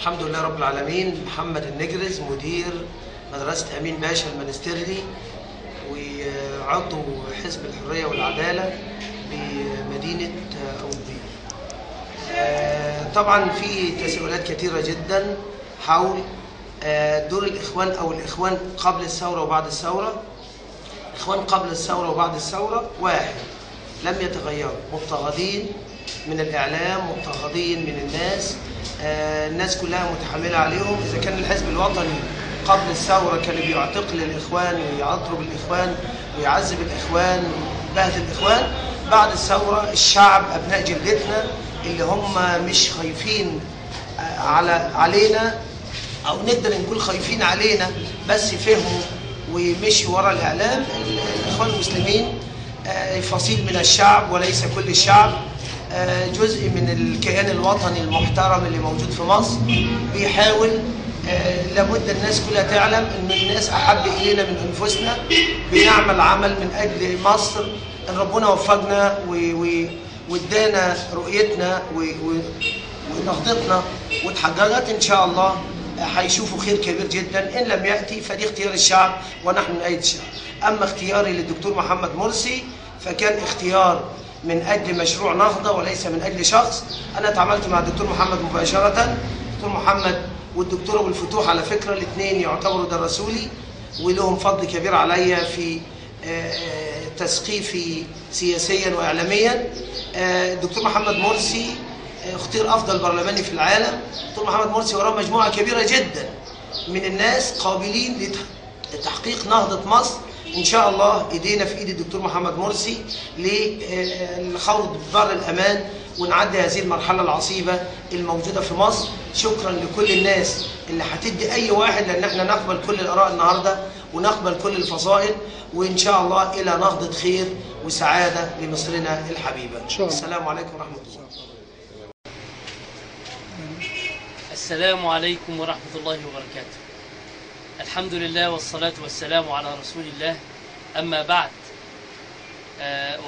الحمد لله رب العالمين. محمد النجرز، مدير مدرسة أمين باشا المنستيرلي وعضو حزب الحرية والعدالة بمدينة أبو كبير. طبعا في تساؤلات كثيرة جدا حول دور الإخوان أو الإخوان قبل الثورة وبعد الثورة. الإخوان قبل الثورة وبعد الثورة واحد، لم يتغيروا، مضطهدين من الإعلام، مضطهدين من الناس، الناس كلها متحملة عليهم. إذا كان الحزب الوطني قبل الثورة كان بيعتقل الإخوان ويضرب الإخوان ويعذب الإخوان ويبهدل الإخوان، بعد الثورة الشعب أبناء جلدتنا اللي هم مش خايفين علينا، أو نقدر نقول خايفين علينا بس فهموا ومشوا ورا الإعلام. الإخوان المسلمين فصيل من الشعب وليس كل الشعب، جزء من الكيان الوطني المحترم اللي موجود في مصر، بيحاول لابد الناس كلها تعلم ان الناس احب الينا من انفسنا. بنعمل عمل من اجل مصر، ان ربنا وفقنا وادانا رؤيتنا ونهضتنا وتحققت ان شاء الله، هيشوفوا خير كبير جدا. ان لم ياتي فدي اختيار الشعب ونحن نؤيد الشعب. اما اختياري للدكتور محمد مرسي فكان اختيار من اجل مشروع نهضه وليس من اجل شخص. انا تعاملت مع الدكتور محمد مباشره. الدكتور محمد والدكتور ابو الفتوح على فكره الاثنين يعتبروا درسولي ولهم فضل كبير عليا في تثقيفي سياسيا واعلاميا. الدكتور محمد مرسي اختير افضل برلماني في العالم. الدكتور محمد مرسي وراه مجموعه كبيره جدا من الناس قابلين لتحقيق نهضه مصر. ان شاء الله ايدينا في ايد الدكتور محمد مرسي لخوض بر الامان ونعدي هذه المرحله العصيبه الموجوده في مصر. شكرا لكل الناس اللي هتدي اي واحد، لان احنا نقبل كل الاراء النهارده ونقبل كل الفصائل، وان شاء الله الى نهضه خير وسعاده لمصرنا الحبيبه. السلام عليكم ورحمه الله. السلام عليكم ورحمه الله وبركاته. الحمد لله والصلاة والسلام على رسول الله. أما بعد،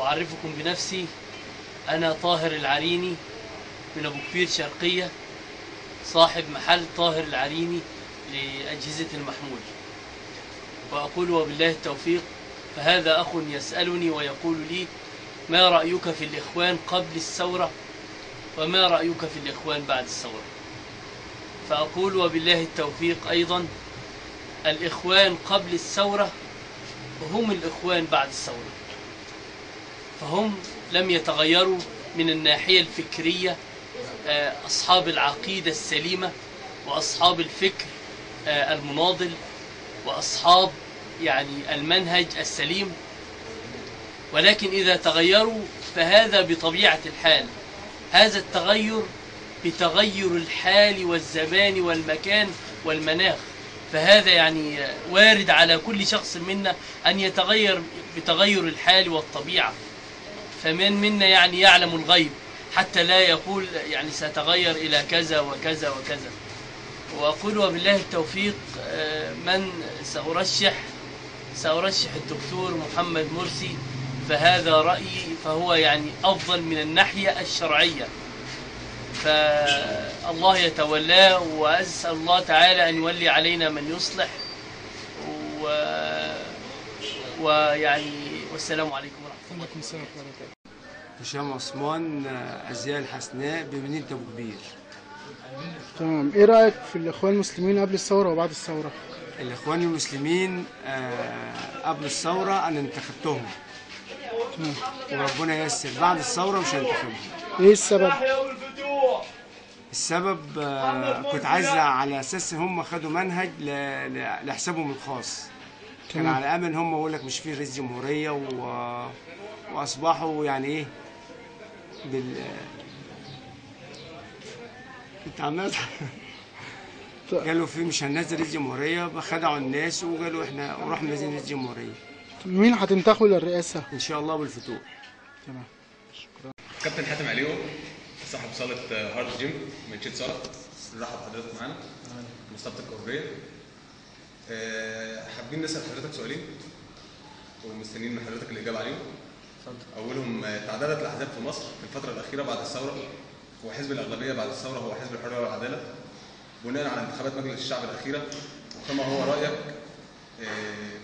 أعرفكم بنفسي. أنا طاهر العريني من أبو كبير شرقية، صاحب محل طاهر العريني لأجهزة المحمول. وأقول وبالله التوفيق. فهذا أخ يسألني ويقول لي: ما رأيك في الإخوان قبل الثورة وما رأيك في الإخوان بعد الثورة؟ فأقول وبالله التوفيق أيضا: الإخوان قبل الثورة هم الإخوان بعد الثورة، فهم لم يتغيروا من الناحية الفكرية، أصحاب العقيدة السليمة وأصحاب الفكر المناضل وأصحاب يعني المنهج السليم. ولكن إذا تغيروا فهذا بطبيعة الحال، هذا التغير بتغير الحال والزمان والمكان والمناخ. فهذا يعني وارد على كل شخص منا أن يتغير بتغير الحال والطبيعة. فمن منا يعني يعلم الغيب حتى لا يقول يعني سأتغير إلى كذا وكذا وكذا. وأقول وبالله التوفيق. من سأرشح الدكتور محمد مرسي، فهذا رأيي، فهو يعني أفضل من الناحية الشرعية. فالله يتولاه، وأسأل الله تعالى أن يولي علينا من يصلح. ويعني والسلام عليكم ورحمة الله وبركاته. هشام عثمان، أزياء الحسناء بمدينة أبو كبير. تمام. إيه رأيك في الإخوان المسلمين قبل الثورة وبعد الثورة؟ الإخوان المسلمين قبل الثورة أنا انتخبتهم، وربنا ييسر بعد الثورة مش هنتخبهم. إيه السبب؟ السبب كنت عايز على أساس هم خدوا منهج لحسابهم الخاص. كان على أمل هم يقول لك مش في رئيس جمهورية وأصبحوا يعني إيه قالوا في مش هننزل رئيس جمهورية، خدعوا الناس وقالوا إحنا ورحنا ننزل رئيس جمهورية. مين هتنتخبوا للرئاسة؟ إن شاء الله بالفتوح. تمام. شكرا. كابتن حاتم عليهم، صاحب صالة هارد جيم من شيت صالة. نرحب بحضرتك معانا مصطفى الكوبرية. حابين نسأل حضرتك سؤالين ومستنيين من حضرتك الإجابة عليهم. أولهم: تعددت الأحزاب في مصر في الفترة الأخيرة بعد الثورة، وحزب الأغلبية بعد الثورة هو حزب الحرية والعدالة. بناء على انتخابات مجلس الشعب الاخيره، فما هو رايك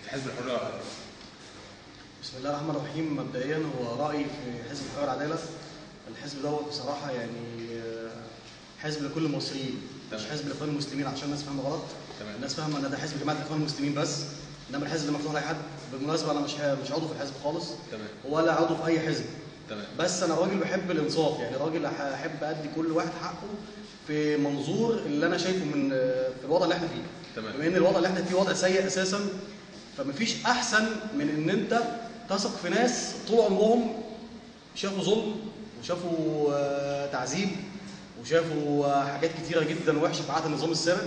في حزب الحريه والعداله؟ بسم الله الرحمن الرحيم. مبدئيا هو رايي في حزب الحريه والعداله، الحزب دوت بصراحه يعني حزب لكل المصريين، مش حزب لاخوان المسلمين عشان الناس فاهمه غلط. تمام. الناس فاهمه ان ده حزب جماعه الاخوان المسلمين بس، انما الحزب ده مفتوح لاي حد. بالمناسبه انا مش عضو في الحزب خالص. تمام. ولا عضو في اي حزب. تمام. بس انا راجل بحب الانصاف، يعني راجل احب ادي كل واحد حقه في منظور اللي انا شايفه من في الوضع اللي احنا فيه. تمام. بما ان الوضع اللي احنا فيه وضع سيء اساسا، فمفيش احسن من ان انت تثق في ناس طول عمرهم شافوا ظلم وشافوا تعذيب وشافوا حاجات كتيره جدا وحشه في عهد النظام السابق،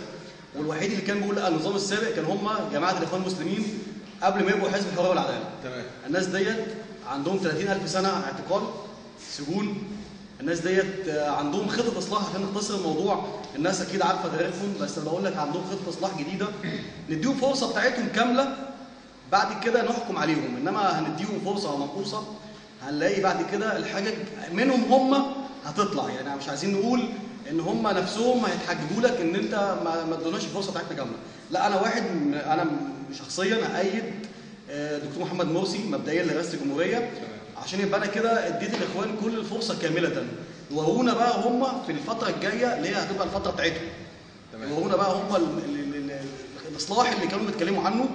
والوحيد اللي كان بيقول لا النظام السابق كان هم جماعه الاخوان المسلمين قبل ما يبقوا حزب الحريه والعداله. تمام. الناس ديت عندهم 30,000 سنه اعتقال سجون، الناس ديت عندهم خطه اصلاح. عشان نختصر الموضوع، الناس اكيد عارفه تاريخهم، بس انا بقول لك عندهم خطه اصلاح جديده، نديهم فرصه بتاعتهم كامله بعد كده نحكم عليهم. انما هنديهم فرصه منقوصه هنلاقي بعد كده الحاجه منهم هم هتطلع. يعني مش عايزين نقول ان هم نفسهم هيتحججوا لك ان انت ما ادوناش الفرصه بتاعتنا كامله. لا، انا شخصيا هأيد دكتور محمد مرسي مبدئيا لرئاسه الجمهوريه، عشان يبقى انا كده اديت الاخوان كل الفرصه كامله. ورونا بقى هم في الفتره الجايه اللي هي هتبقى الفتره بتاعتهم. ورونا بقى هم الاصلاح اللي كانوا بيتكلموا عنه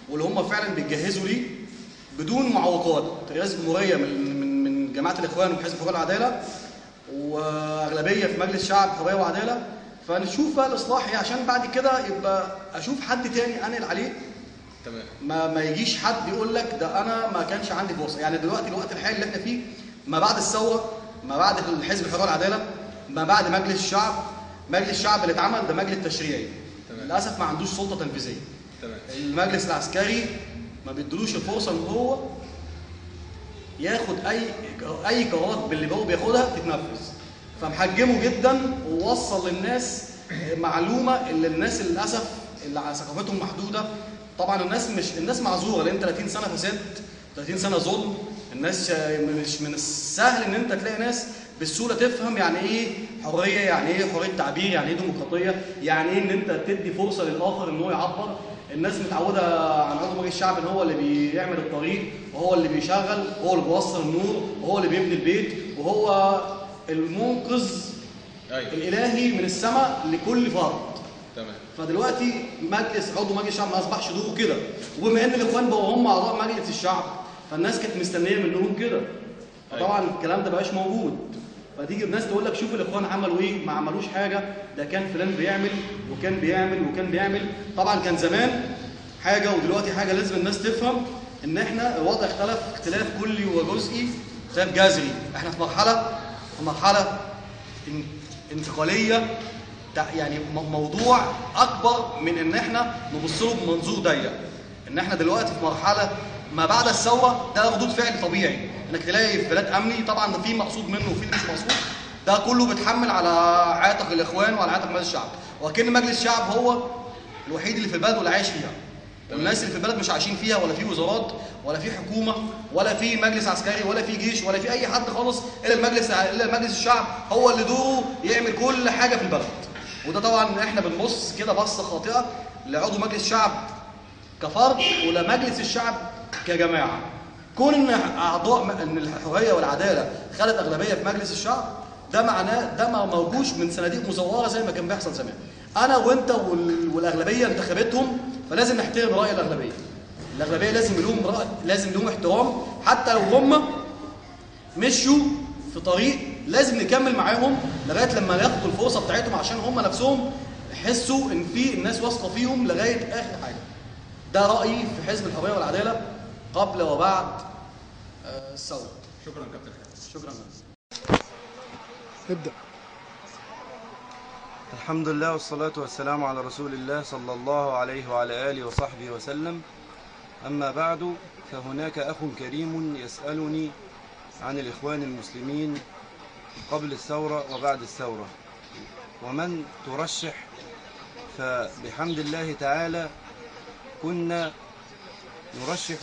واللي هم فعلا بيتجهزوا ليه بدون معوقات. رئاسه الجمهوريه من جماعه الاخوان وحزب الحريه والعداله، واغلبيه في مجلس الشعب حريه وعداله. فنشوف بقى الاصلاح ايه، عشان بعد كده يبقى اشوف حد تاني انقل عليه. تمام. ما يجيش حد يقول لك ده انا ما كانش عندي فرصه. يعني دلوقتي الوقت الحالي اللي احنا فيه، ما بعد الثوره، ما بعد الحزب الحريه والعداله، ما بعد مجلس الشعب. مجلس الشعب اللي اتعمل ده مجلس تشريعي. للاسف ما عندوش سلطه تنفيذيه. تمام. المجلس العسكري ما بيدلوش الفرصه ان هو ياخد اي قرارات باللي هو بياخدها تتنفذ. فمحجمه جدا ووصل للناس معلومه اللي الناس للاسف اللي على ثقافتهم محدوده. طبعا الناس معذوره، لان 30 سنه فساد، 30 سنه ظلم. الناس مش من السهل ان انت تلاقي ناس بالسهوله تفهم يعني ايه حريه، يعني ايه حريه تعبير، يعني ايه ديمقراطيه، يعني ايه ان انت تدي فرصه للاخر ان هو يعبر. الناس متعوده عن عضو مجلس الشعب ان هو اللي بيعمل الطريق، وهو اللي بيشغل، وهو اللي بيوصل النور، وهو اللي بيبني البيت، وهو المنقذ الالهي من السماء لكل فرد. تمام. فدلوقتي عضو مجلس الشعب ما اصبحش دوره كده، وبما ان الاخوان بقوا هم اعضاء مجلس الشعب فالناس كانت مستنيه منهم كده. فطبعا الكلام ده بقاش موجود. فتيجي الناس تقول لك شوف الاخوان عملوا ايه، ما عملوش حاجه، ده كان فلان بيعمل وكان بيعمل وكان بيعمل. طبعا كان زمان حاجه ودلوقتي حاجه. لازم الناس تفهم ان احنا الوضع اختلف اختلاف كلي وجزئي، اختلاف جذري. احنا في مرحله انتقاليه، يعني موضوع اكبر من ان احنا نبص له بمنظور ضيق. ان احنا دلوقتي في مرحله ما بعد الثوره، ده ردود فعل طبيعي انك تلاقي في بلاد امني. طبعا في مقصود منه وفي مش مقصود، ده كله بيتحمل على عاتق الاخوان وعلى عاتق مجلس الشعب. وكأن مجلس الشعب هو الوحيد اللي في البلد واللي عايش فيها، والناس اللي في البلد مش عايشين فيها، ولا في وزارات ولا في حكومه ولا في مجلس عسكري ولا في جيش ولا في اي حد خالص الا مجلس الشعب هو اللي دوره يعمل كل حاجه في البلد. وده طبعا احنا بنبص كده بصه خاطئه لعضو مجلس الشعب كفرد ولمجلس الشعب كجماعه. كون ان ان الحريه والعداله خدت اغلبيه في مجلس الشعب، ده معناه ده ما موجوش من صناديق مزوره زي ما كان بيحصل زمان. انا وانت والاغلبيه انتخبتهم، فلازم نحترم راي الاغلبيه. الاغلبيه لازم لهم احترام، حتى لو هم مشوا في طريق لازم نكمل معاهم لغايه لما ياخدوا الفرصه بتاعتهم، عشان هم نفسهم يحسوا ان في الناس واثقه فيهم لغايه اخر حاجه. ده رايي في حزب الحريه والعداله قبل وبعد الثوره. شكرا كابتن حاتم. شكرا. ابدا. الحمد لله والصلاة والسلام على رسول الله صلى الله عليه وعلى آله وصحبه وسلم. أما بعد، فهناك أخ كريم يسألني عن الإخوان المسلمين قبل الثورة وبعد الثورة، ومن ترشح. فبحمد الله تعالى كنا نرشح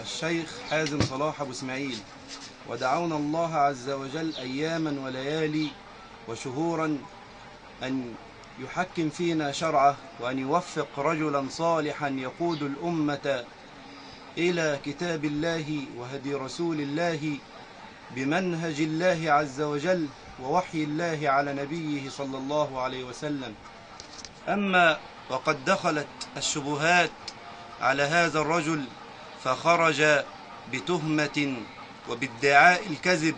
الشيخ حازم صلاح أبو إسماعيل، ودعونا الله عز وجل أياما وليالي وشهورا أن يحكم فينا شرعه، وأن يوفق رجلا صالحا يقود الأمة إلى كتاب الله وهدي رسول الله بمنهج الله عز وجل ووحي الله على نبيه صلى الله عليه وسلم. أما وقد دخلت الشبهات على هذا الرجل فخرج بتهمة وبادعاء الكذب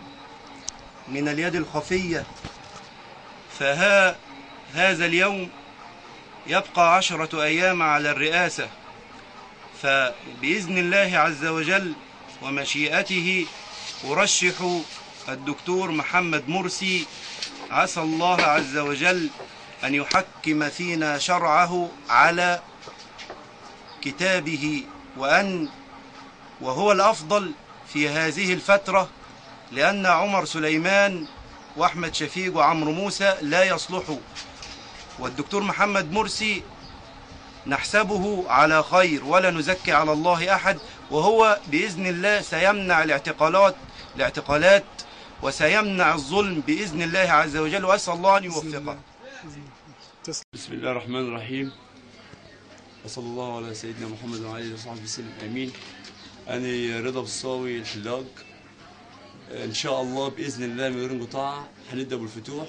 من اليد الخفية، هذا اليوم يبقى 10 أيام على الرئاسة، فبإذن الله عز وجل ومشيئته أرشح الدكتور محمد مرسي، عسى الله عز وجل أن يحكم فينا شرعه على كتابه، وهو الأفضل في هذه الفترة، لأن عمر سليمان وأحمد شفيق وعمرو موسى لا يصلحوا، والدكتور محمد مرسي نحسبه على خير ولا نزكي على الله أحد، وهو بإذن الله سيمنع الاعتقالات وسيمنع الظلم بإذن الله عز وجل، وأسأل الله أن يوفقه. بسم الله الرحمن الرحيم، وصلى الله على سيدنا محمد وعلى آله وصحبه وسلم. آمين. أنا رضا بالصاوي الحلاق. إن شاء الله بإذن الله من غير انقطاع هنبدأ بالفتوح.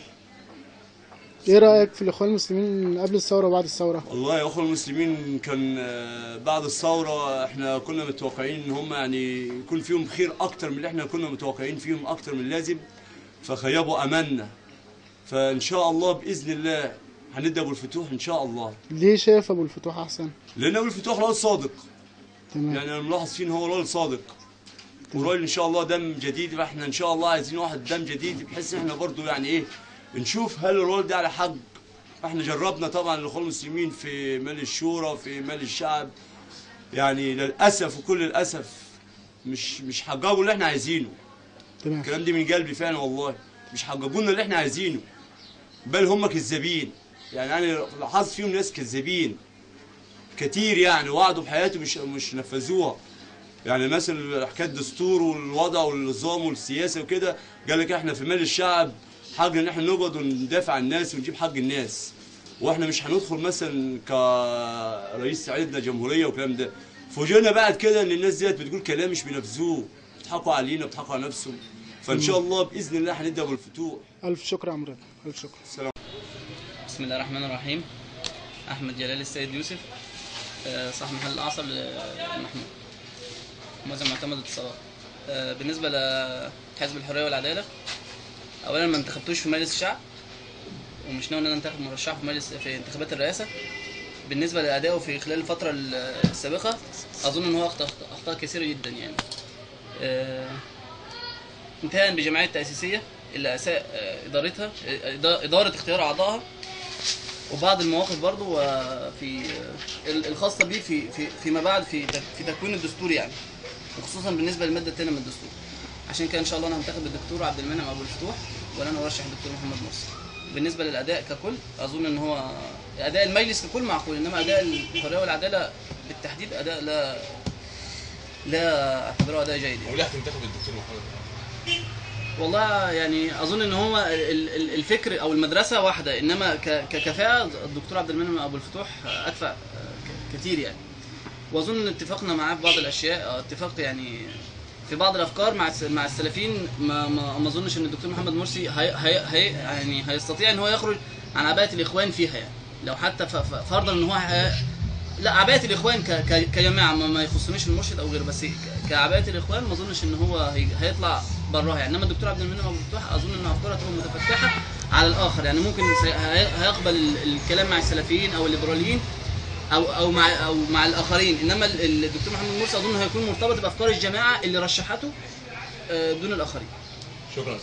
ايه رأيك في الإخوان المسلمين قبل الثورة وبعد الثورة؟ والله يا أخوان المسلمين كان بعد الثورة احنا كنا متوقعين إن هم يعني يكون فيهم خير أكتر من اللي احنا كنا متوقعين فيهم أكتر من اللازم، فخيبوا أملنا. فإن شاء الله بإذن الله هنبدأ بالفتوح إن شاء الله. ليه شايف أبو الفتوح أحسن؟ لأن أبو الفتوح راجل صادق. تمام. يعني أنا ملاحظ فيه إن هو راجل صادق. وراجل إن شاء الله دم جديد، فإحنا إن شاء الله عايزين واحد دم جديد بحيث إن إحنا برضه يعني إيه نشوف هل الراجل ده على حق. إحنا جربنا طبعا الإخوان المسلمين في مال الشورى في مال الشعب، يعني للأسف وكل الأسف مش حققوا اللي إحنا عايزينه. تمام. الكلام ده من قلبي فعلا والله، مش حققوا لنا اللي إحنا عايزينه، بل هم كذابين. يعني أنا لاحظت فيهم ناس كذابين كتير، يعني وعدوا بحياته مش نفذوها. يعني مثلا حكايه الدستور والوضع والنظام والسياسه وكده، قال لك احنا في مال الشعب حاجه ان احنا نقعد وندافع عن الناس ونجيب حق الناس، واحنا مش هندخل مثلا كرئيس عيدنا جمهوريه والكلام ده. فوجئنا بعد كده ان الناس ديت بتقول كلام مش بينفذوه، بيضحكوا علينا بيضحكوا على نفسهم. فان شاء الله باذن الله هنبدا بالفتوح. ألف شكر يا عمرو، ألف شكر. السلام. بسم الله الرحمن الرحيم. أحمد جلال السيد يوسف، صاحب محل الأعصر محمود، موزع معتمد اتصالات. بالنسبة لحزب الحرية والعدالة، أولا ما انتخبتوش في مجلس الشعب، ومش ناوي إن أنا أنتخب مرشح في انتخابات الرئاسة. بالنسبة لأدائه في خلال الفترة السابقة، أظن إن هو أخطاء كثيرة جدا يعني. انتهاء بجمعية تأسيسية اللي أساء إدارتها، إدارة اختيار أعضائها، وبعض المواقف برضو في الخاصة به فيما بعد في تكوين الدستور يعني، وخصوصا بالنسبة للمادة الثانية من الدستور. عشان كده إن شاء الله أنا هنتخب الدكتور عبد المنعم أبو الفتوح، ولا أنا أرشح الدكتور محمد مرسي. بالنسبة للأداء ككل، أظن إن هو أداء المجلس ككل معقول، إنما أداء الحرية والعدالة بالتحديد أداء لا أعتبره أداء جيد يعني. وليه هتنتخب الدكتور محمد؟ والله يعني اظن ان هو الفكر او المدرسه واحده، انما ككفاءه الدكتور عبد المنعم ابو الفتوح اكفأ كتير يعني. واظن اتفقنا معاه في بعض الاشياء، اتفاق يعني في بعض الافكار مع السلفيين. ما اظنش ان الدكتور محمد مرسي يعني هيستطيع ان هو يخرج عن عباءه الاخوان فيها يعني. لو حتى فرضا ان هو لا، عباءة الإخوان كجماعة ما يخصنيش المرشد أو غيره، بس كعباءة الإخوان ما أظنش إن هو هيطلع براها يعني. إنما الدكتور عبد المنعم أبو الفتوح أظن إن أفكاره تبقى متفتحة على الآخر يعني. ممكن هيقبل الكلام مع السلفيين أو الليبراليين أو مع الآخرين. إنما الدكتور محمد مرسي أظن هيكون مرتبط بأفكار الجماعة اللي رشحته دون الآخرين. شكرا.